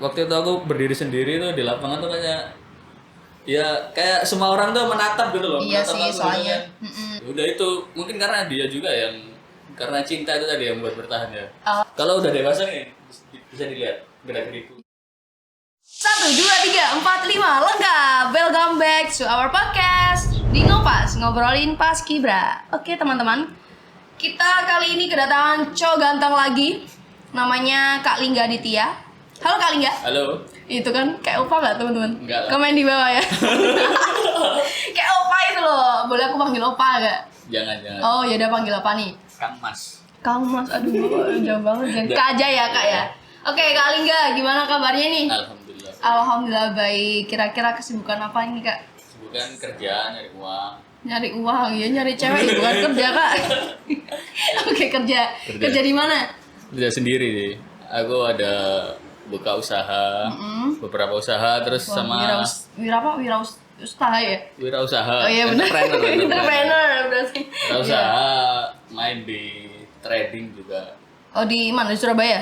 waktu itu aku berdiri sendiri tuh di lapangan tuh kayak semua orang tuh menatap gitu loh. Iya menatap sih, aku soalnya. gitu kan. Udah itu mungkin karena dia juga yang karena cinta itu tadi yang buat bertahan ya. Kalau udah dewasa nih bisa dilihat gerak-gerikku. 1, 2, 3, 4, 5, lengkap. Welcome back to our podcast di Ngopas, ngobrolin Paskibra. Oke teman-teman, kita kali ini kedatangan cowok ganteng lagi. Namanya Kak Lingga Aditya. Halo Kak Lingga. Halo. Itu kan kayak opa gak teman-teman? Enggak lah. Komen di bawah ya. Kayak opa itu loh. Boleh aku panggil opa gak? Jangan. Oh ya udah, panggil apa nih? Kang Mas. Kang Mas, aduh jauh banget. Jangan Kak aja ya Kak ya. Oke Kak Lingga, gimana kabarnya nih? Alhamdulillah. Alhamdulillah baik. Kira-kira kesibukan apa ini Kak? Bukan kerja, nyari uang. Nyari uang ya, nyari cewek itu bukan kerja Kak. Oke, kerja di mana? Kerja sendiri sih. Aku ada buka usaha, beberapa usaha terus Wah, sama wirausaha ya? wirausaha. Oh iya benar. Entrepreneur berarti. Wirausaha main di trading juga. Oh di mana? Di Surabaya?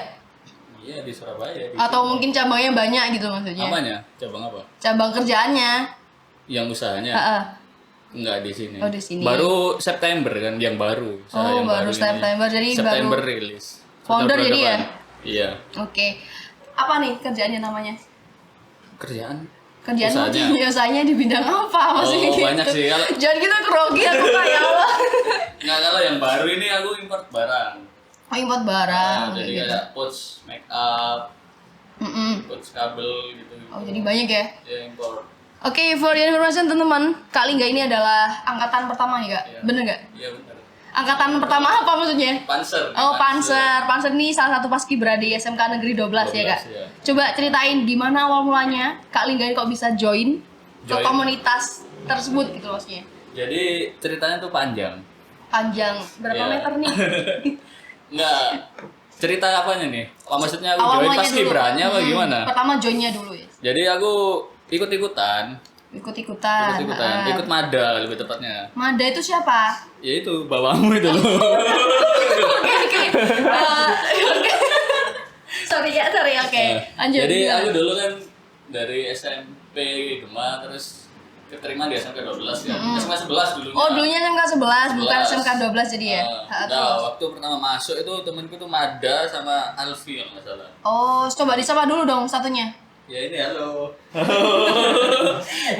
Iya di Surabaya. Atau mungkin cabangnya banyak gitu maksudnya? Apanya? Cabang apa? Cabang kerjaannya. Yang usahanya? Heeh. Enggak di sini. Oh, di sini. Baru September kan yang baru. Usaha Oh, yang baru ini. September, jadi September baru rilis. founder September jadi ya? depan. Iya. Oke. Apa nih kerjaannya namanya? Kerjaan Usahanya di bidang apa maksudnya? Oh, banyak sih. Jangan gitu grogi aku Kak, ya Allah. Nggak, kalau yang baru ini aku import barang. Oh, import barang. Nah, jadi gitu. kayak pouch make up, pouch kabel gitu. Oh, jadi banyak ya? Ya import. Oke, for your information teman-teman, Kak Lingga ini adalah angkatan pertama nih Kak, Iya. bener gak? Iya benar. Angkatan pertama apa maksudnya? Panser. Oh, Panser. Panser ini salah satu paskibra di SMK Negeri 12 ya Kak? Iya. Coba ceritain gimana awal mulanya Kak Lingga ini kok bisa join ke komunitas tersebut gitu maksudnya. Jadi ceritanya tuh panjang. Panjang, berapa Iya. meter nih? Enggak. Cerita apanya nih? Oh, maksudnya aku Awal join mulanya pas dulu. kibranya apa gimana? Pertama joinnya dulu ya? Jadi aku ikut-ikutan, Ikut-ikutan. ikut Mada lebih tepatnya. Mada itu siapa? Ya itu bawamu itu loh. Oke. Oke. Sorry, oke. Lanjut. Jadi gimana? aku dulu kan dari SMP Gema terus keterima di SMK 12 kan. SMK 11 dulunya. Oh, dulunya SMK 11, bukan 11. SMK 12 jadi ya? Nah, Terus. waktu pertama masuk itu temenku tuh Mada sama Alfi kalau nggak salah. Oh, coba disapa dulu dong satunya. Ya ini halo.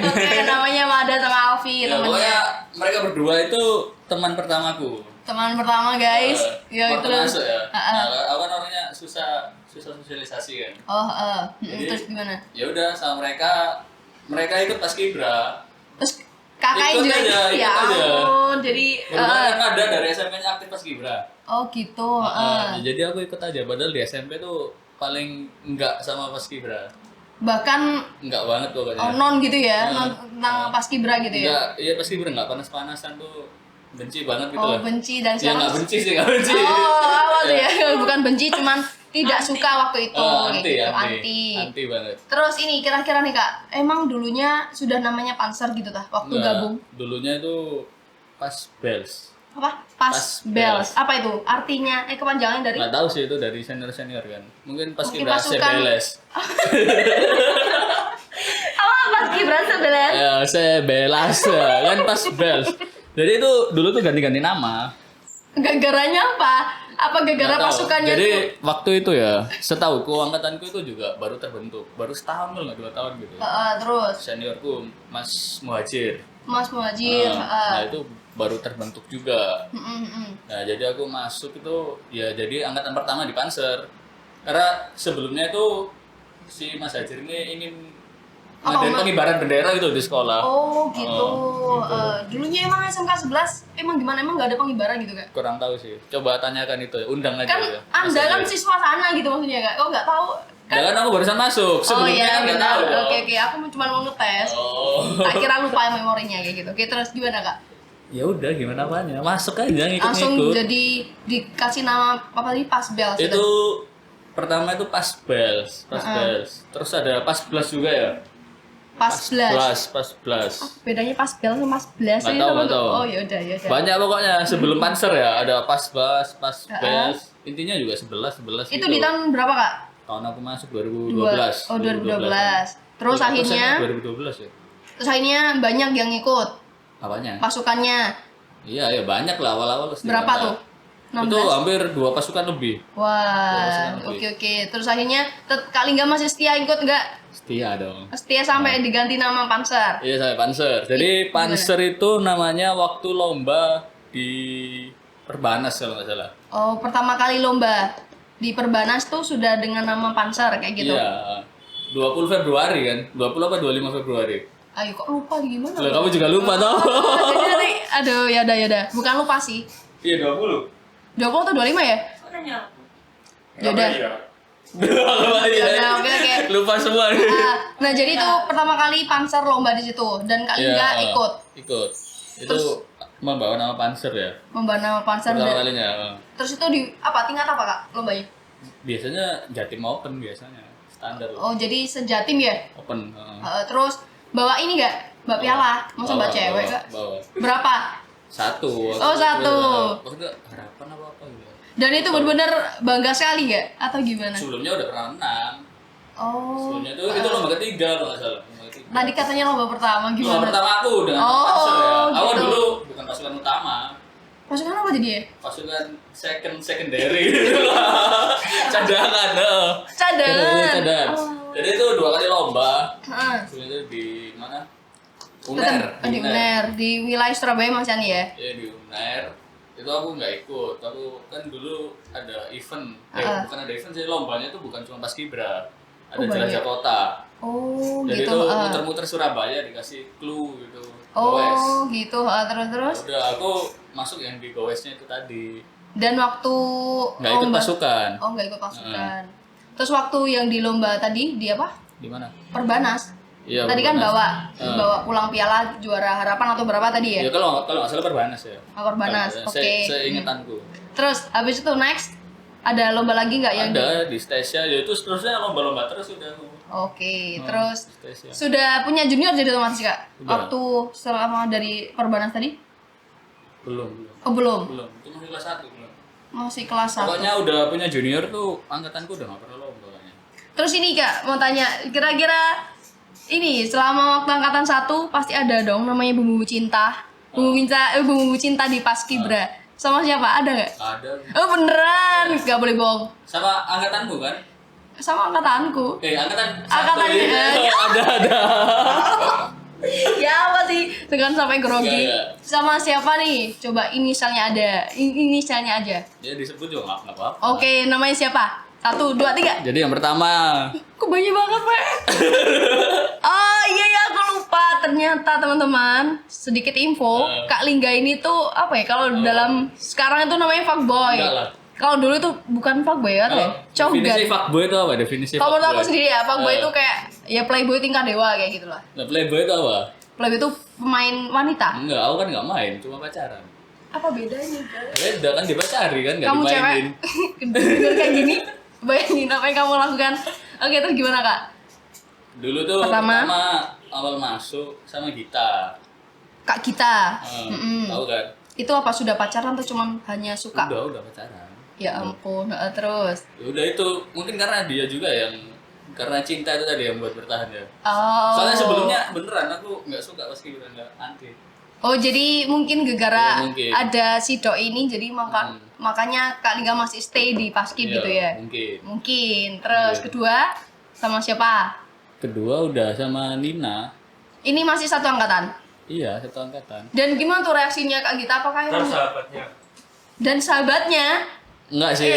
Oke, namanya Mada sama Alfi Ya, pokoknya temennya. mereka berdua itu teman pertamaku. Teman pertama guys. Ya waktu terus. masuk ya. Heeh. Nah, aku kan orangnya susah sosialisasi kan. Oh, Jadi, terus gimana? Ya udah sama mereka ikut paskibra. Terus kakaknya Ikut juga aja, ikut ya aja. ampun, jadi Kan ada dari SMP-nya aktif paskibra. oh gitu. Jadi aku ikut aja padahal di SMP tuh paling enggak sama paskibra. Bahkan Enggak banget pokoknya. non gitu ya, non tentang paskibra gitu ya. Enggak, iya paskibra enggak panas-panasan tuh. Benci banget gitu Oh, lah. benci dan Ya enggak benci sih, enggak benci. Oh, awal tuh ya, bukan benci, cuman tidak suka waktu itu. Anti, gitu. anti banget. Terus ini kira-kira nih Kak, emang dulunya sudah namanya Panser gitu tah waktu Enggak, gabung? dulunya itu pas bells. Apa? Pas Bells. Apa itu? Artinya kepanjangan dari Nggak tahu sih itu dari senior kan. Mungkin pas Mungkin kibra pasukan. CBLS. apa Paskibra sebelah? Ya, CBLS kan pas bells. Jadi itu dulu tuh ganti-ganti nama. Gara-garanya apa? Apa gara-gara Nggak tahu. pasukannya Jadi tuh? waktu itu ya, setahuku angkatanku itu juga baru terbentuk, baru setahun lah 2 tahun gitu. Terus Seniorku Mas Muhajir. Mas Muhajir. Nah itu baru terbentuk juga. Nah jadi aku masuk itu ya jadi angkatan pertama di Panser. Karena sebelumnya itu si Mas Hajir ini ingin ngadain pengibaran bendera gitu di sekolah. Oh gitu. gitu. Dulunya emang SMK 11 emang gimana? Emang nggak ada pengibaran gitu Kak? Kurang tahu sih. Coba tanyakan itu, undang aja Kan ya. Anda kan siswa sana gitu maksudnya Kak. Kok nggak tahu? Ya kan aku barusan masuk. Sebelumnya kan nggak tahu. dong. Oke, aku cuma mau ngetes. Oh. Tak kira lupa memorinya kayak gitu. Oke, terus gimana Kak? Ya udah gimana apanya? Masuk aja Langsung ngikut-ngikut. jadi dikasih nama apa tadi Pasbel Itu pertama itu pas bells. Terus ada pas plus juga ya. Pasblas. Pas plus. Bedanya Pasbel sama Pasblas Nggak ini tahu, teman. nggak tahu. Oh ya udah. Banyak pokoknya sebelum Panser ya, ada pas bells. Intinya juga 11 Itu gitu. di tahun berapa Kak? tahun aku masuk 2012. Oh 2012. Terus Iya, akhirnya 2012 ya. terus akhirnya banyak yang ikut Apanya? pasukannya. Iya banyak lah awal-awal. Berapa tuh? Itu 16. hampir 2 pasukan lebih. Wah, oke. Terus akhirnya Kak Lingga masih setia ikut nggak? Setia dong. Setia sampai diganti nama Panser. Iya saya Panser. Jadi Panser itu namanya waktu lomba di Perbanas kalau nggak salah. Oh, pertama kali lomba di Perbanas tuh sudah dengan nama Panser kayak gitu. Iya. 20 Februari kan? 20 apa 25 Februari? Ayo kok lupa gimana? Lah kamu juga lupa toh. Jadi nanti, aduh ya udah. Bukan lupa sih. Iya 20. 20 atau 25 ya? Ya udah. Iya. Oke. Lupa semua. Nah, jadi itu pertama kali Panser lomba di situ dan Kak Lingga ikut. Ikut. Itu membawa nama Panser ya. Membawa nama Panser. Pertama kalinya. Terus itu di tingkat apa Kak lombanya? Biasanya Jatim Open biasanya. Standar lah. Oh, jadi sejatim ya? Open. Terus bawa ini nggak? Bawa piala? Masa bawa cewek Kak? Bawa. Berapa? 1. Oh, 1. Waktu harapan apa gitu. Dan itu benar-benar bangga sekali nggak? Atau gimana? Sebelumnya udah pernah menang. Oh. Sebelumnya itu lomba ketiga kalau nggak salah. Lomba ketiga. Tadi katanya lomba pertama Lomba gimana? pertama aku dengan Oh, Panser ya. Aku gitu. dulu bukan pasukan utama. Pasukan apa jadi ya? Pasukan secondary. Cadangan. Cadangan. Jadi itu 2 kali lomba. Heeh. Sebelumnya itu di mana? UNER. Di UNER, di wilayah Surabaya Mas Yani ya? Iya di UNER. Itu aku nggak ikut. Aku kan dulu ada event. Bukan ada event sih, lombanya itu bukan cuma Paskibra. Ada jelajah kota. Oh, Jadi gitu. itu muter-muter Surabaya dikasih clue gitu. Oh, gitu. Terus. Udah aku masuk yang di Gowesnya itu tadi. Dan waktu Nggak ikut pasukan. Oh, nggak ikut pasukan. Terus waktu yang di lomba tadi di apa? Di mana? Perbanas. Iya. Tadi kan Perbanas. bawa pulang piala juara harapan atau berapa tadi ya? Ya kalau nggak salah Perbanas ya. Perbanas. Oke. Seingetanku. Terus habis itu next ada lomba lagi nggak yang Ada di Stasia, ya itu seterusnya lomba-lomba terus udah. Oke, terus Stasia. sudah punya junior jadi otomatis Kak? Udah. Waktu selama dari Perbanas tadi? Belum. Oh, belum. Itu masih kelas 1 belum. Masih kelas 1. Pokoknya udah punya junior tuh angkatanku udah nggak pernah lomba kayaknya. Terus ini Kak, mau tanya, kira-kira ini selama waktu angkatan 1 pasti ada dong namanya bumbu cinta. Bumbu cinta di Paskibra. Sama siapa? Ada nggak? Ada. Oh beneran, nggak boleh bohong. Sama angkatanmu kan? Sama angkatanku. Angkatan Angkatannya, ya. Ada. Ya apa sih? Dengan sampai grogi. Nggak. Sama siapa nih? Coba inisialnya ada. Inisialnya aja. Ya disebut juga nggak apa-apa. Oke, namanya siapa? 1, 2, 3. Jadi yang pertama. Kok banyak banget, Pak? Oh iya ya, aku lupa. Ternyata teman-teman, sedikit info, Kak Lingga ini tuh apa ya? Kalau dalam sekarang itu namanya fuckboy. Enggak lah. Kalau dulu tuh bukan fuckboy kan ya? Definisi Cogat. fuckboy itu apa? Definisi Kalau menurut aku fuckboy. sendiri ya, fuckboy itu kayak ya playboy tingkat dewa kayak gitulah. Nah, playboy itu apa? Playboy itu pemain wanita. Enggak, aku kan nggak main, cuma pacaran. Apa bedanya? Beda kan dipacari kan, nggak Kamu cewek dimainin. denger kayak gini, bayangin apa yang kamu lakukan. Oke, terus gimana Kak? Dulu tuh Pertama awal masuk sama Gita. Kak kita. Tahu kan? Itu apa sudah pacaran atau cuma hanya suka? Udah pacaran. Ya ampun, terus. Ya udah itu mungkin karena dia juga yang karena cinta itu tadi yang buat bertahan ya. Oh. Soalnya sebelumnya beneran aku nggak suka Paskibra, nggak anti. Oh, jadi mungkin gara-gara Ya, mungkin. ada si doi ini jadi makanya Kak Lingga masih stay di Paskib Iya, gitu ya. Mungkin. Terus kedua sama siapa? Kedua udah sama Nina. Ini masih satu angkatan. Iya, satu angkatan. Dan gimana tuh reaksinya Kak Gita? Apakah yang sahabatnya. dan sahabatnya Enggak sih.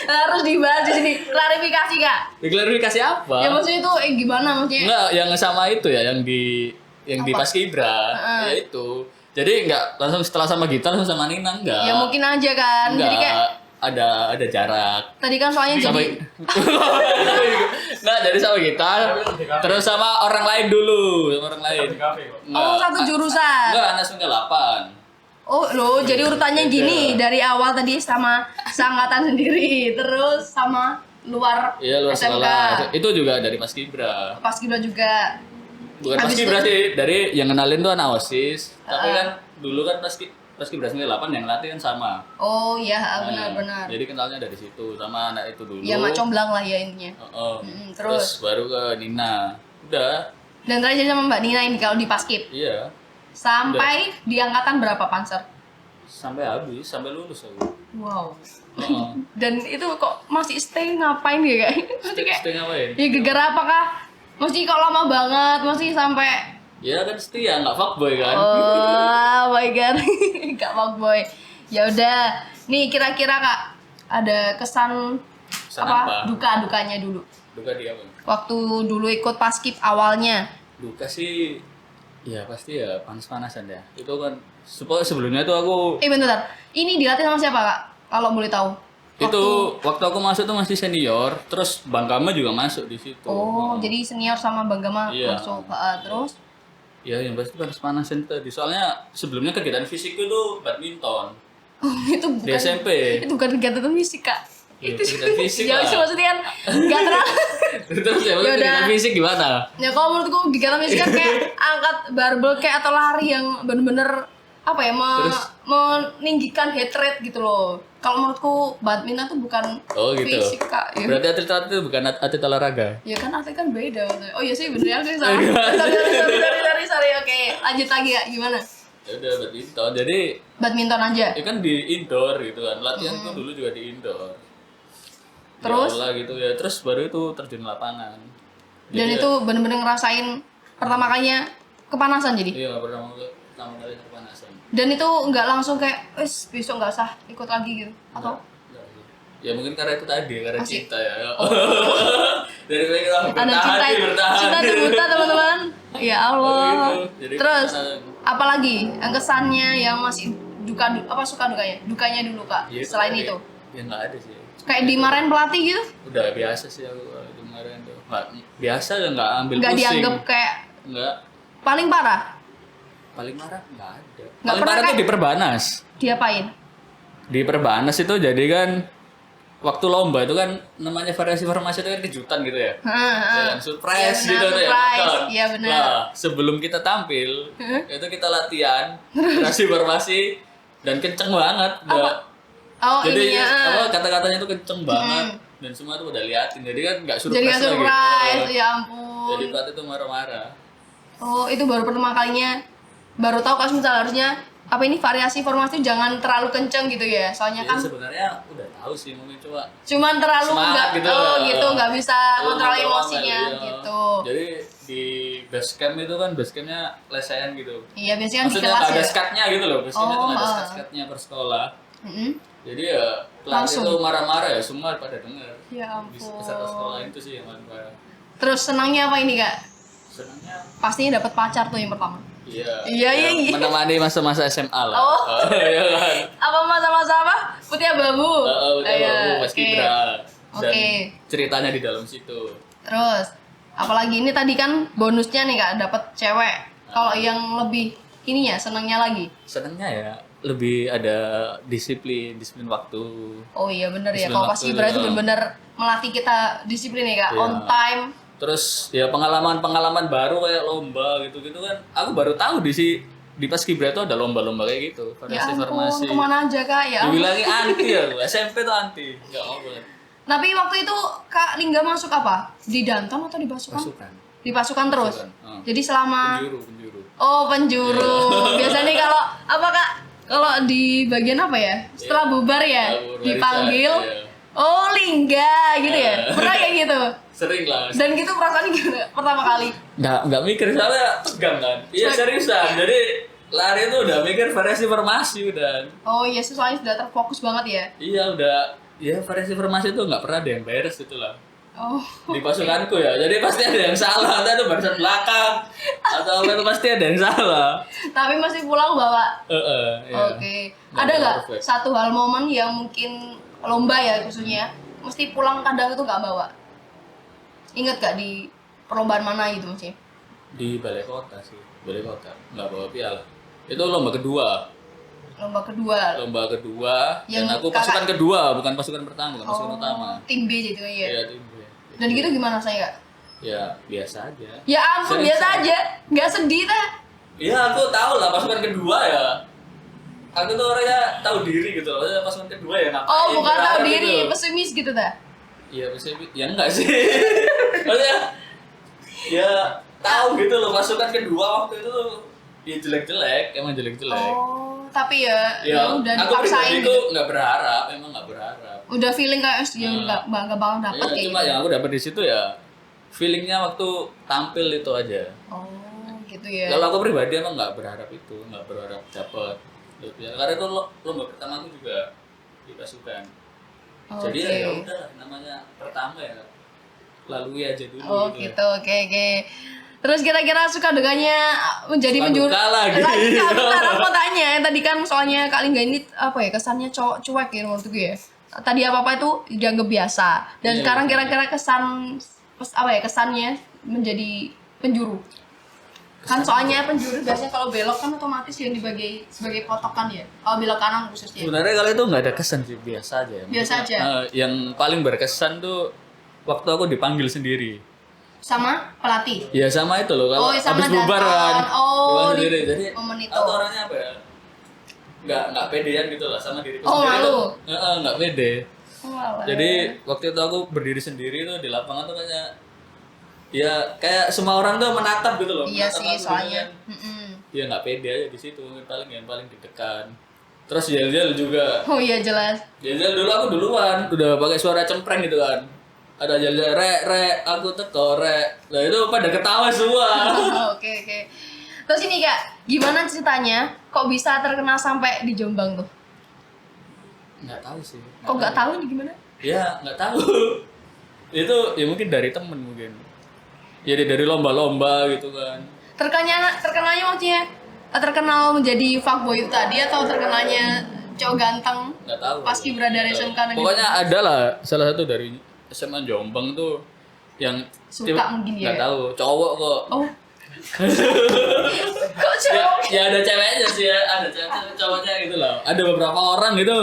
harus dibahas di sini. Klarifikasi Kak. Diklarifikasi apa? Ya maksudnya itu gimana maksudnya? Enggak, yang sama itu ya, yang di Paskibra, ya itu. Jadi enggak langsung setelah sama Gita langsung sama Nina, enggak. Ya mungkin aja kan. Enggak, Jadi kayak ada jarak. tadi kan soalnya Sama jadi Enggak, jadi sama Gita. Terus sama orang lain dulu, sama orang lain. Di kafe kok. oh satu jurusan. Enggak, anak sembilan 8. Oh loh, jadi urutannya gini dari awal tadi sama seangkatan sendiri, terus sama luar Iya, luar SMK. sekolah. Itu juga dari Paskibra. Paskibra juga. Bukan Habis Paskibra itu- sih, dari yang kenalin tuh anak OSIS. Tapi kan dulu kan Paskibra 98 yang latih kan sama. Oh iya, Nah, benar-benar. Jadi kenalnya dari situ sama anak itu dulu. Ya mak comblang lah ya intinya. Terus baru ke Nina. Udah. Dan terakhir sama Mbak Nina ini kalau di Paskib. Iya. Sampai di angkatan berapa Panser? Sampai habis, sampai lulus aku. Wow. Heeh. Dan itu kok masih stay ngapain ya kak? Mesti kayak Stay ngapain? ya gara apakah mesti kok lama banget mesti sampai Ya kan setia, nggak fuckboy kan? oh my god gak fuckboy. Ya udah nih kira-kira kak ada kesan Kesan apa apa? dukanya dulu Duka dia apa? waktu dulu ikut Paskib awalnya. Duka sih, ya pasti ya panas-panasan ya. Itu kan, sebelumnya tuh aku Bentar, ini dilatih sama siapa kak kalau boleh tahu? itu waktu aku masuk tuh masih senior, terus Bang Kama juga masuk di situ. Oh, jadi senior sama Bang Gama Iya. masuk. Terus? Ya yang pasti panas-panasan tadi. Soalnya sebelumnya kegiatan fisik itu badminton Oh, itu di bukan SMP. itu bukan kegiatan fisik kak. Ya, Itu kegiatan fisik ya lah. maksudnya kan nggak terlalu. Terus ya, Yaudah. kegiatan fisik gimana? Ya kalau menurutku kegiatan fisik kan kayak angkat barbel kayak atau lari yang bener-bener apa ya Terus? meninggikan heart rate gitu loh. Kalau menurutku badminton tuh bukan Oh gitu. fisik kak. Ya. Berarti atlet itu bukan atlet olahraga. Ya kan atlet kan beda. Oh iya sih bener ya aku salah. Sorry. Oke, lanjut lagi ya. Gimana? Ya udah badminton. Jadi Badminton aja. ya kan di indoor gitu kan. Latihan tuh dulu juga di indoor. Terus? Di aula gitu ya. Terus baru itu terjun lapangan. Dan Jadi itu bener-bener ngerasain pertama kalinya kepanasan jadi. iya pertama kali kepanasan. Dan itu nggak langsung kayak, wes besok nggak usah ikut lagi gitu. Atau? Enggak, gitu. Ya mungkin karena itu tadi, karena Masih- cinta ya. Dari kita Ada bertahan, bertahan. cinta tuh buta teman-teman. Ya Allah. Gitu. Jadi Terus karena- apalagi yang kesannya yang masih apa suka dukanya? Dukanya dulu kak. Ya, Selain tadi. itu, Ya nggak ada sih. kayak dimarahin pelatih gitu, Udah biasa sih aku kalau kemarin tuh. Nggak, biasa ya nggak ambil nggak pusing. dianggap kayak Nggak. paling parah. Paling marah nggak ada. Nggak Paling pernah parah tuh kayak- di Perbanas. Diapain? Di Perbanas itu jadi kan waktu lomba itu kan namanya variasi formasi itu kan kejutan gitu ya. Ya, kan, surprise Iya, benar, gitu tuh ya. surprise. nonton. Iya, benar. Nah, sebelum kita tampil, itu kita latihan variasi formasi dan kenceng banget. Udah. Oh Jadi ininya. apa kata-katanya itu kenceng banget dan semua tuh udah liatin. Jadi kan nggak surprise Jadi nggak lagi. surprise, Oh. ya ampun. Jadi pelatih tuh marah-marah. Oh itu baru pertama kalinya, baru tahu kalau misal harusnya apa ini variasi formasi jangan terlalu kenceng gitu ya, soalnya Jadi kan sebenarnya udah tahu sih mungkin coba cuman terlalu semangat nggak gitu. oh gitu nggak bisa kontrol Kontrol emosinya banget, iya. gitu. Jadi di base camp itu kan base campnya lesehan gitu. Iya biasanya kan di Maksudnya kelas nggak ada ya. skatnya gitu loh, base campnya tuh nggak ada Oh, skat-skatnya per sekolah. Mm-mm. Jadi ya pelatih Langsung. tuh marah-marah ya semua pada denger. Ya Di peserta ampun. sekolah itu sih yang paling parah. Terus senangnya apa ini kak? Senangnya Pastinya dapat pacar tuh yang pertama. iya. Iya, ya, iya. Menemani masa-masa SMA lah. Oh. Iya kan. Apa masa-masa apa? Putih abu-abu. Udah Iya, baru Mas oke. Kibra. Dan Oke. ceritanya di dalam situ. Terus apalagi ini tadi kan bonusnya nih kak dapat cewek. Kalau yang lebih ininya senangnya lagi. Senangnya ya lebih ada disiplin waktu. Oh iya bener ya. Disiplin Kalau pas waktu, Ibra itu ya. bener-bener melatih kita disiplin ya kak. Iya. On time. Terus ya pengalaman-pengalaman baru kayak lomba gitu-gitu kan. Aku baru tahu di Paskibra itu ada lomba-lomba kayak gitu. Ya Variasi ampun formasi. kemana aja kak ya. ampun. Dibilangin anti ya, SMP tuh anti. Enggak mau banget. Tapi waktu itu kak Lingga masuk apa? Di Danton atau di pasukan? Pasukan. Di pasukan terus. Pasukan, Jadi selama Penjuru. oh penjuru. Biasanya kalau apa kak? Kalau di bagian apa ya? Setelah bubar ya Bubar, dipanggil. iya. Oh Lingga gitu ya. Pernah kayak gitu. Sering lah. Dan gitu perasaannya gimana pertama kali? Nggak mikir soalnya tegang kan. Iya seriusan. Jadi lari tuh udah mikir variasi formasi udah. Oh iya sih, soalnya sudah terfokus banget ya. Iya udah. Ya variasi formasi tuh nggak pernah ada yang beres gitu lah. Oh Di pasukanku ya, jadi pasti ada yang salah, entah itu barisan belakang atau apa itu pasti ada yang salah. tapi masih pulang bawa. Iya. Oke. Nggak Ada nggak perfect. satu hal momen yang mungkin lomba ya khususnya mesti pulang kadang itu nggak bawa? Ingat gak di perlombaan mana gitu maksudnya? Di balai kota sih, balai kota nggak bawa piala. Itu lomba kedua, Lomba kedua. Yang dan aku kakak- pasukan kedua, bukan pasukan pertama, bukan pasukan utama. Tim B gitu ya. Iya tim B. Dan gitu gimana saya kak? Ya biasa aja. Ya ampun Serius, biasa aja, nggak sedih ta? Iya aku tahu lah pasukan kedua ya. aku tuh orangnya tahu diri gitu loh. Pas menit kedua ya ngapain? Oh, bukan tahu berharap diri, gitu. pesimis gitu dah. Iya, pesimis. Ya enggak sih. Maksudnya ya tahu gitu loh pasukan kedua waktu itu tuh ya jelek-jelek, emang jelek-jelek. Oh, tapi ya udah aku dipaksain pribadi gitu. tuh nggak berharap, emang nggak berharap. Udah feeling kayak ya nggak bakal dapet Ya, kayak cuma gitu. yang aku dapat di situ ya feelingnya waktu tampil itu aja. Oh, gitu ya. Kalau aku pribadi emang nggak berharap itu, nggak berharap dapat. Ya, karena itu lomba pertama aku juga di pasukan. Jadi ya udah namanya pertama ya lalui aja dulu. Oh gitu, oke. Terus kira-kira suka dukanya menjadi Suka penjuru. duka lagi. Bentar, aku mau tanya. Tadi kan soalnya Kak Lingga ini apa ya kesannya cowok cuek ya menurut gue ya. Tadi apa itu dianggap biasa. Dan Iya, sekarang iya. kira-kira kesannya menjadi penjuru. Kan soalnya penjuru biasanya kalau belok kan otomatis yang dibagi sebagai potokan ya. Kalau belok kanan khususnya. Sebenarnya kalau itu nggak ada kesan sih, biasa aja. Biasa aja. Yang paling berkesan tuh waktu aku dipanggil sendiri. Sama pelatih. Ya sama itu loh, kalau Oh, sama habis bubar kan. datang. Oh, Bubar di sendiri. Jadi momen itu. aku orangnya apa ya? Nggak pedean gitu lah sama diriku Oh, sendiri malu. tuh. Nggak pede. Walah. Jadi waktu itu aku berdiri sendiri tuh di lapangan tuh kayak semua orang tuh menatap gitu loh. Iya menatap sih aku gitu soalnya. kan. Ya nggak pede aja di situ, yang paling deg-degan. Terus yel-yel juga. Oh iya jelas. Yel-yel dulu aku duluan, udah pakai suara cempreng gitu kan. Ada yel-yel re, aku teko re. Nah itu pada ketawa semua. Oke. Terus ini Kak, gimana ceritanya kok bisa terkenal sampai di Jombang tuh? Nggak tahu sih. Kok nggak tahu nih gimana? Ya nggak tahu. Itu ya mungkin dari temen mungkin. Ya dari lomba-lomba gitu kan. Terkenalnya maksudnya terkenal menjadi fuckboy itu tadi atau terkenalnya cowok ganteng Nggak tahu. pas Kibra dari SMK negeri? Pokoknya ada lah salah satu dari SMA Jombang tuh yang Suka mungkin ya? nggak tahu cowok kok. Oh. Kok cowok? Ya ada ceweknya sih ya, ada cowoknya gitu loh. Ada beberapa orang gitu.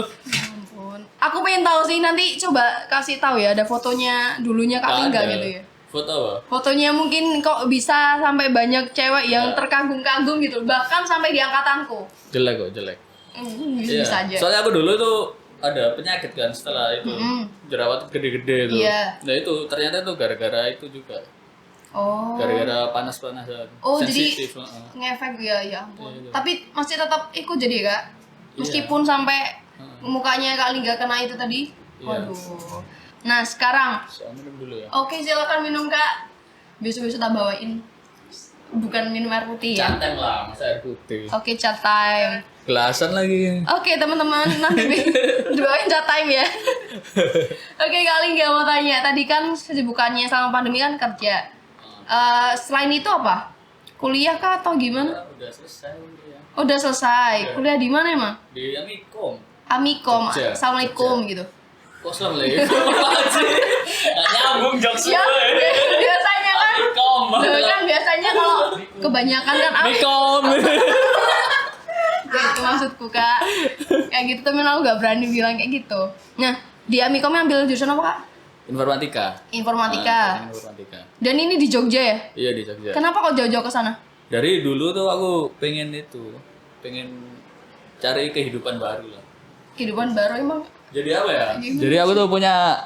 Ampun. Aku pengen tahu sih nanti coba kasih tahu ya ada fotonya dulunya Kak Nggak Lingga ada. gitu ya. Foto apa? Fotonya mungkin kok bisa sampai banyak cewek yang Ya. terkagum-kagum gitu, bahkan sampai di angkatanku. Jelek kok, jelek. Bisa aja. Soalnya aku dulu tuh ada penyakit kan setelah itu. Jerawat gede-gede tuh. Iya. Nah itu ternyata tuh gara-gara itu juga. Oh. Gara-gara panas-panasan. Oh, sensitif. jadi ngefek ya ampun. Iya. Tapi masih tetap ikut jadi ya, Kak? Meskipun sampai mukanya Kak Lingga kena itu tadi. Iya. Waduh. Nah, sekarang Saya minum dulu ya. oke silakan minum, Kak. Besok-besok tak bawain. Bukan minum air putih ya. Canteng lah, masa air putih. Oke, chat time. Gelasan lagi. Oke, teman-teman, nanti dibawain chat time ya. Oke, Kak Lingga mau tanya. Tadi kan kesibukannya selama pandemi kan kerja. Selain itu apa? Kuliah kah atau gimana? Udah selesai ya. Udah selesai. Iya. Kuliah di mana emang? Di Amikom. Amikom. Jogja. Assalamualaikum gitu. Kok Assalamualaikum? Apaan sih? Nggak nyambung jokes Ya, gue. biasanya kan. Amikom. Loh, kan biasanya kalau kebanyakan kan Amikom. Ya, itu maksudku, Kak. Kayak gitu temen aku gak berani bilang kayak gitu. Nah, di Amikom ambil jurusan apa, Kak? Informatika. Informatika. Informatika. Dan ini di Jogja ya? Iya di Jogja. Kenapa kok jauh-jauh ke sana? Dari dulu tuh aku pengen cari kehidupan baru lah. Kehidupan baru emang. Jadi apa ya? Jadi aku tuh punya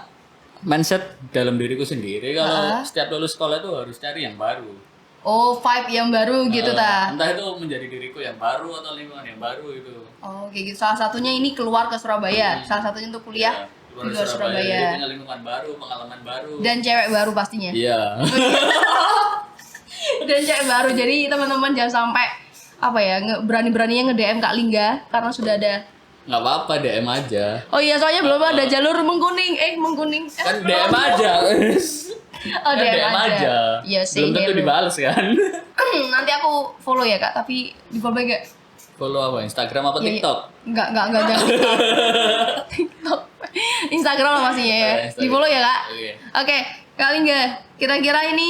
mindset dalam diriku sendiri kalau setiap lulus sekolah tuh harus cari yang baru. Oh, vibe yang baru gitu ta. Entah itu menjadi diriku yang baru atau lingkungan yang baru itu. Oh, kayak gitu. Salah satunya ini keluar ke Surabaya. Salah satunya untuk kuliah Ya, di luar Jadi Surabaya. punya lingkungan baru, pengalaman baru. Dan cewek baru pastinya. Iya. Dan cewek baru. Jadi teman-teman jangan sampai apa ya, berani-beraninya nge-DM Kak Lingga karena sudah ada. Nggak apa-apa, DM aja. Oh iya, soalnya belum ada jalur mengkuning. Mengkuning. Kan DM aja. Oh, Kan DM aja. Iya sih. Belum tentu DM. dibales kan. Nanti aku follow ya, Kak, tapi di follow enggak? Follow apa? Instagram apa Iya, TikTok? Enggak, jangan. TikTok. Instagram lah pastinya ya. Instagram. Di follow ya, Kak. Oke. Oke, Kak Lingga, kira-kira ini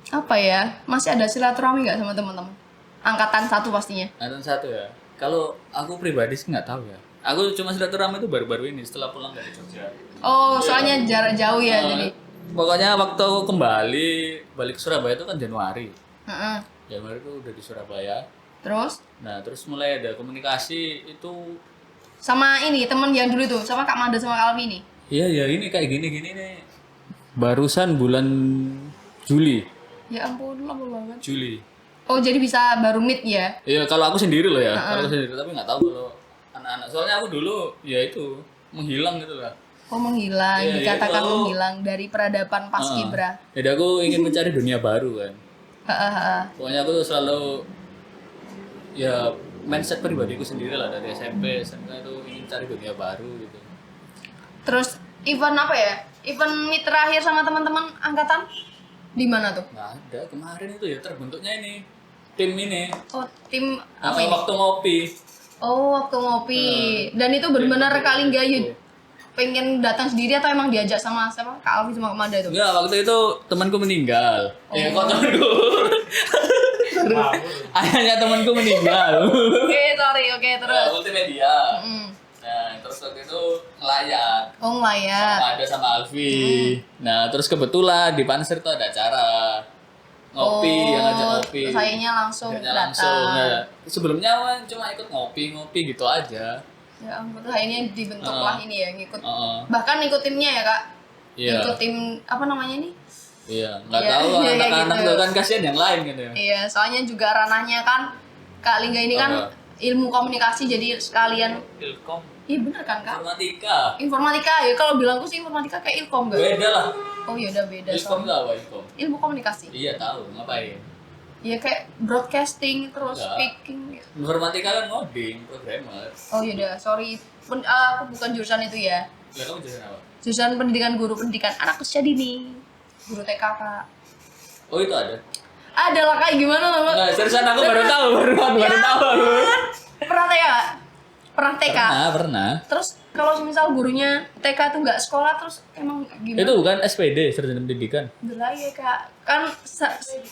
apa ya? Masih ada silaturahmi nggak sama teman-teman? Angkatan 1 pastinya. Angkatan 1 ya. Kalau aku pribadi sih nggak tahu ya. Aku cuma silaturahmi itu baru-baru ini setelah pulang dari Jogja. Oh, soalnya jarak jauh ya, jadi. Pokoknya waktu aku balik ke Surabaya itu kan Januari. Heeh. Januari itu udah di Surabaya. Terus Nah, terus mulai ada komunikasi itu. sama ini temen yang dulu tuh, sama Kak Manda sama Kak Alvi nih. Iya ya, ini kayak gini nih. Barusan bulan Juli. Ya ampun, lama banget. Juli. Oh, jadi bisa baru meet ya? Iya, kalau aku sendiri loh ya. Kalau aku sendiri, tapi nggak tahu kalau anak-anak. Soalnya aku dulu ya itu menghilang gitu lah. Oh, menghilang, Iya, dikatakan itu. menghilang dari peradaban Paskibra. Jadi aku ingin mencari dunia baru kan. Heeh. Pokoknya aku tuh selalu ya mindset pribadiku sendiri lah dari SMP, SMA itu ingin cari dunia baru gitu. Terus event apa ya? Event meet terakhir sama teman-teman angkatan di mana tuh? Nggak ada, kemarin itu ya terbentuknya ini tim ini. Oh, tim apa ini? Waktu ngopi. Oh, waktu ngopi. Dan itu benar-benar kali nggak pengen datang sendiri atau emang diajak sama siapa? Kak Alfi sama Kak Manda itu? Enggak, waktu itu temanku meninggal. Kok temanku? Ayahnya temanku meninggal. Oke, sorry. Oke, terus. Multimedia. Mm. Nah, terus waktu itu ngelayat. Oh, ngelayat. Sama ada sama Alfi. Nah, terus kebetulan di Panser tuh ada acara ngopi, yang ngajak ngopi. Sayangnya langsung Akhirnya datang. langsung. Nah, sebelumnya kan cuma ikut ngopi gitu aja. Ya ampun, akhirnya dibentuklah ini ya, ngikut. Bahkan ngikut timnya ya, Kak? Iya. Ngikut tim, apa namanya nih? Iya, nggak Iya, tahu iya, kayak anak-anak gitu. tuh kan kasihan yang lain gitu ya. Iya, soalnya juga ranahnya kan, Kak Lingga ini kan ilmu komunikasi, jadi sekalian. Ilkom. Iya bener kan, Kak? Informatika. Informatika, ya kalau bilangku sih informatika kayak ilkom gak? Beda lah. Oh iya udah beda. Ilkom tuh apa ilkom? Ilmu komunikasi. Iya tahu, ngapain? Ya kayak broadcasting, terus Enggak. speaking. Informatika kan ngoding, programmer. Oh iya udah, sorry. Aku bukan jurusan itu ya. Lah kamu jurusan apa? Jurusan pendidikan guru pendidikan anak usia dini. Guru TK, Kak. Oh itu ada. Ada lah, Kak, gimana nama? Nah, seriusan aku baru tahu, baru tahu. Pernah TK gak? Pernah TK? Pernah. Terus kalau misal gurunya TK tuh nggak sekolah, terus emang gimana? Itu bukan SPD, sarjana pendidikan. Udah ya, Kak. Kan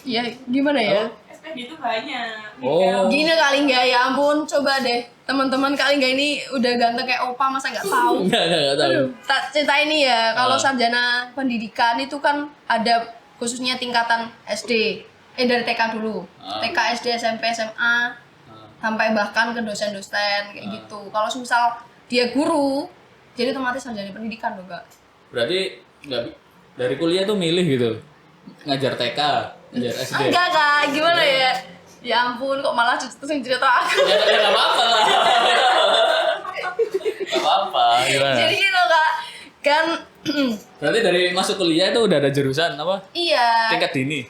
ya gimana ya? SPD itu banyak. Oh. Gini kali nggak, ya ampun, coba deh teman-teman kali nggak ini udah ganteng kayak opa, masa nggak tahu? Enggak tahu. Aduh, tak cerita ini ya, kalau sarjana pendidikan itu kan ada khususnya tingkatan SD, dari TK dulu, TK, SD, SMP, SMA, sampai bahkan ke dosen-dosen kayak gitu. Kalau misal dia guru, jadi otomatis sarjana pendidikan loh, Kak. Berarti nggak dari kuliah tuh milih gitu, ngajar TK, ngajar SD. Enggak, Kak, gimana ya? Ya ampun, kok malah terus yang cerita aku. Ya nggak apa-apa lah. Nggak apa-apa. Gimana? Jadi gitu, Kak. Kan Berarti dari masuk kuliah itu udah ada jurusan apa? iya. Tingkat dini.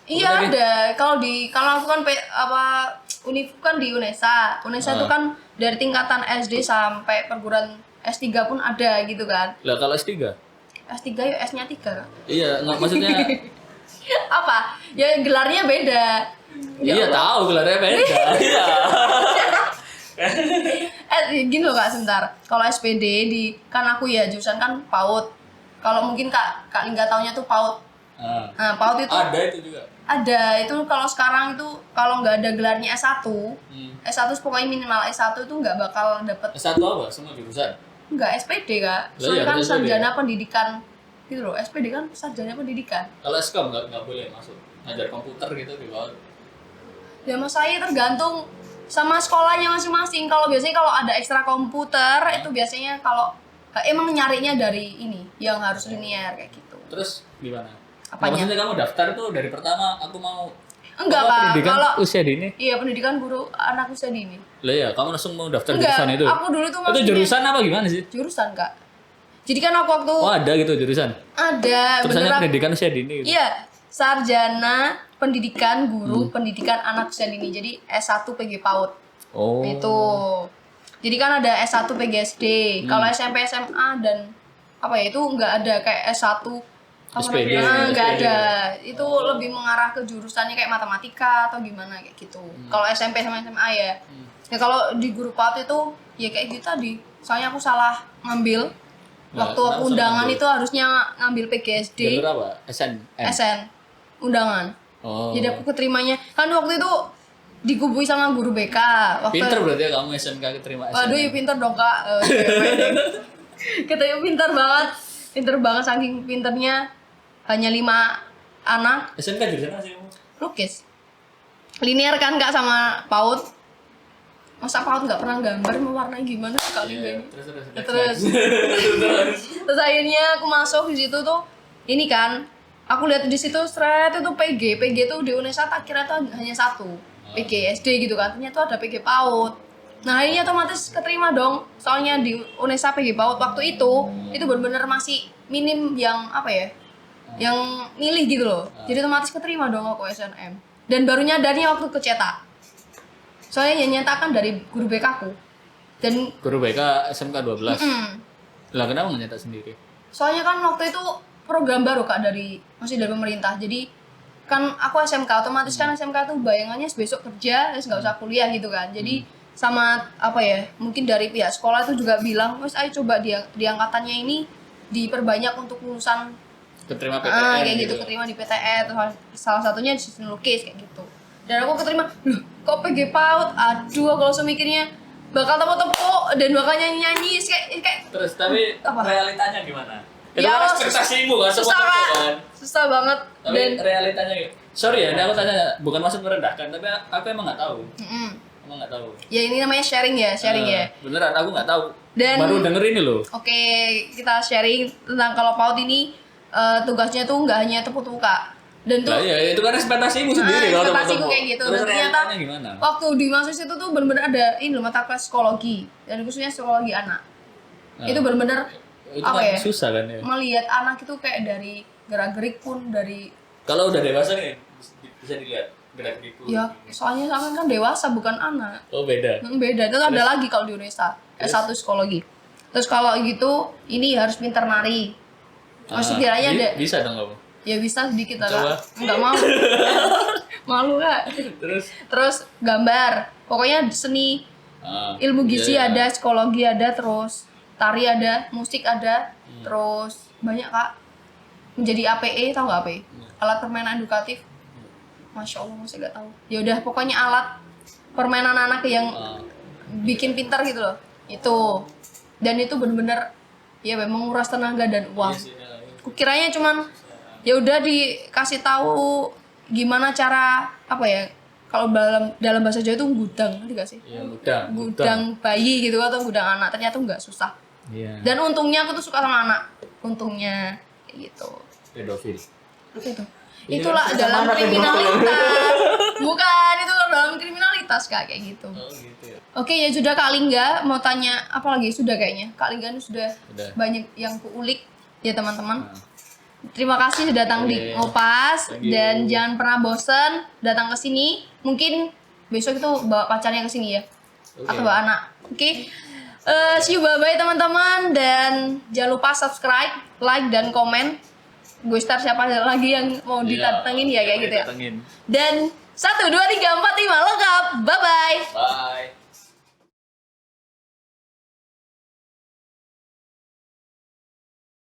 Iya Udah ada. Kalau aku kan univ kan di UNESA. UNESA itu kan dari tingkatan SD sampai perguruan S3 pun ada gitu kan. Lah kalau S3? S3 ya S-nya 3. Iya, nggak maksudnya. Apa? Ya gelarnya beda. Ya Iya Allah. tahu gelarnya beda. Iya. Gini loh, Kak, sebentar. Kalau SPD kan aku ya jurusan kan PAUD. Kalau mungkin Kak Lingga taunya tuh PAUD. Nah, PAUD itu Ada itu juga. ada. Itu kalau sekarang itu kalau nggak ada gelarnya S1, S1 pokoknya minimal S1 itu nggak bakal dapet. S1 apa? Semua jurusan. Nggak SPD, Kak. Lah Soalnya iya, kan harus sarjana pendidikan gitu loh. SPD kan sarjana pendidikan. Kalau SKOM nggak boleh masuk. Ngajar komputer gitu di bawah. Ya mas saya tergantung sama sekolahnya masing-masing. Kalau biasanya kalau ada ekstra komputer itu biasanya kalau emang nyarinya dari ini yang harus linear kayak gitu. Terus gimana? Apanya? Maksudnya kamu daftar tuh dari pertama aku mau Enggak, apa, Kak. pendidikan Kalau usia dini. iya pendidikan guru anak usia dini. Lah ya, kamu langsung mau daftar Enggak, jurusan itu. aku dulu tuh Itu maksudnya- jurusan apa gimana sih? Jurusan, Kak. Jadi kan aku waktu Oh, ada gitu jurusan. ada Jurusannya beneran pendidikan usia dini gitu. iya sarjana pendidikan guru pendidikan anak usia dini. Jadi S1 PG PAUD. Oh. Itu. Jadi kan ada S1 PGSD. Kalau SMP SMA dan apa ya itu nggak ada kayak S1 apa SPD, namanya? Nggak SPD. ada. Itu lebih mengarah ke jurusannya kayak matematika atau gimana kayak gitu. Kalau SMP sama SMA ya. Ya kalau di guru PAUD itu ya kayak gitu tadi. Soalnya aku salah ngambil. Nah, Waktu kenapa aku salah undangan ngambil? itu harusnya ngambil PGSD, Jalur apa? SN. SN, undangan. Oh. Jadi aku keterimanya kan waktu itu digubui sama guru BK. Waktu Pinter berarti ya kamu SMK keterima SN. Waduh, ya pinter dong, Kak. Katanya pinter banget saking pinternya hanya 5 anak SMK jurusan apa sih kamu? lukis. linear kan Kak sama PAUD. Masa PAUD nggak pernah gambar mewarnai gimana sekali Iya, ini. terus. Terus akhirnya aku masuk di situ tuh ini kan aku lihat di situ seret itu PG tuh di Unesa tak kira tuh hanya satu PG SD gitu kan, ternyata tuh ada PG PAUD. Nah ini otomatis keterima dong, soalnya di Unesa PG PAUD waktu itu benar-benar masih minim yang apa ya, yang milih gitu loh. Jadi otomatis keterima dong aku SNM. Dan baru nyadarnya waktu kecetak. Soalnya yang nyatakan dari guru BK ku. Dan Guru BK SMK 12. mm, Lah kenapa nggak nyetak sendiri? soalnya kan waktu itu program baru Kak masih dari pemerintah. Jadi kan aku SMK otomatis kan SMK tuh bayangannya besok kerja terus nggak usah kuliah gitu kan. Jadi sama apa ya, mungkin dari pihak sekolah itu juga bilang, "Wes ayo coba di angkatannya ini diperbanyak untuk lulusan Keterima PTN kayak gitu, keterima di PTN." Terus salah satunya di sistem lukis kayak gitu. Dan aku keterima, loh kok PG PAUD? Aduh, aku langsung mikirnya bakal tepuk-tepuk dan bakal nyanyi-nyanyi kayak Terus tapi Apa? realitanya gimana? Itu Ya, kan ekspektasimu kan, semua susah itu Kak. kan. Susah banget. Tapi Dan realitanya, sorry ya, ini aku tanya, bukan maksud merendahkan, tapi aku emang nggak tahu. mm-mm. Emang nggak tahu. Ya ini namanya sharing ya. Beneran, aku nggak tahu. Dan- Baru denger ini loh. Oke, kita sharing tentang kalau PAUD ini tugasnya tuh nggak hanya tepuk-tepuk Kak. Dan tuh Lah ya, itu kan ekspektasimu sendiri kalau ekspektasiku tepuk-tepuk. kayak gitu. Terus Dan ternyata realitanya gimana? waktu di masuk situ tuh benar-benar ada ini loh mata kelas psikologi dan khususnya psikologi anak. Nah, Itu benar-benar itu apa kan ya? susah kan ya. Melihat anak itu kayak dari gerak-gerik pun dari Kalau udah dewasa nih bisa dilihat gerak-gerikku. ya soalnya sama kan dewasa bukan anak. Oh beda. Beda. Itu ada lagi kalau di Unesa S1 psikologi. Terus kalau gitu ini harus pintar nari. Masih kiranya ada Bisa dong kamu. ya bisa sedikit lah Coba. Kak. Nggak mau. Malu Kak. Terus gambar. Pokoknya seni, ilmu gizi iya. ada, psikologi ada, terus tari ada, musik ada, terus banyak Kak. Menjadi APE, tahu nggak APE? Alat permainan edukatif. Masya Allah masih nggak tahu. Ya udah pokoknya alat permainan anak yang bikin pintar gitu loh. Itu. Dan itu bener-bener ya memang menguras tenaga dan uang. Kukiranya cuman ya udah dikasih tahu gimana cara apa ya, kalau dalam bahasa Jawa itu gudang, ngerti gak sih? Iya, Gudang bayi gitu atau gudang anak, ternyata nggak susah. Iya. Dan untungnya aku tuh suka sama anak, untungnya kayak gitu. Pedofil. Itu Ini itulah kan dalam sama anak kriminalitas. Bukan, itu dalam kriminalitas Kak, kayak gitu. Oh gitu ya. Oke, ya sudah Kak Lingga mau tanya apa lagi? Sudah kayaknya. Kak Lingga ini sudah Udah. banyak yang kuulik ya teman-teman. Terima kasih sudah datang di Oke. Ngopas Thank you. dan jangan pernah bosen datang ke sini. Mungkin besok itu bawa pacarnya ke sini ya. Oke. Atau bawa anak. Oke. See you bye-bye teman-teman dan jangan lupa subscribe, like dan komen. Gue start siapa lagi yang mau didatengin ya kayak gitu ya. Datengin. Dan 1 2 3 4 5 lengkap. Bye bye. Bye.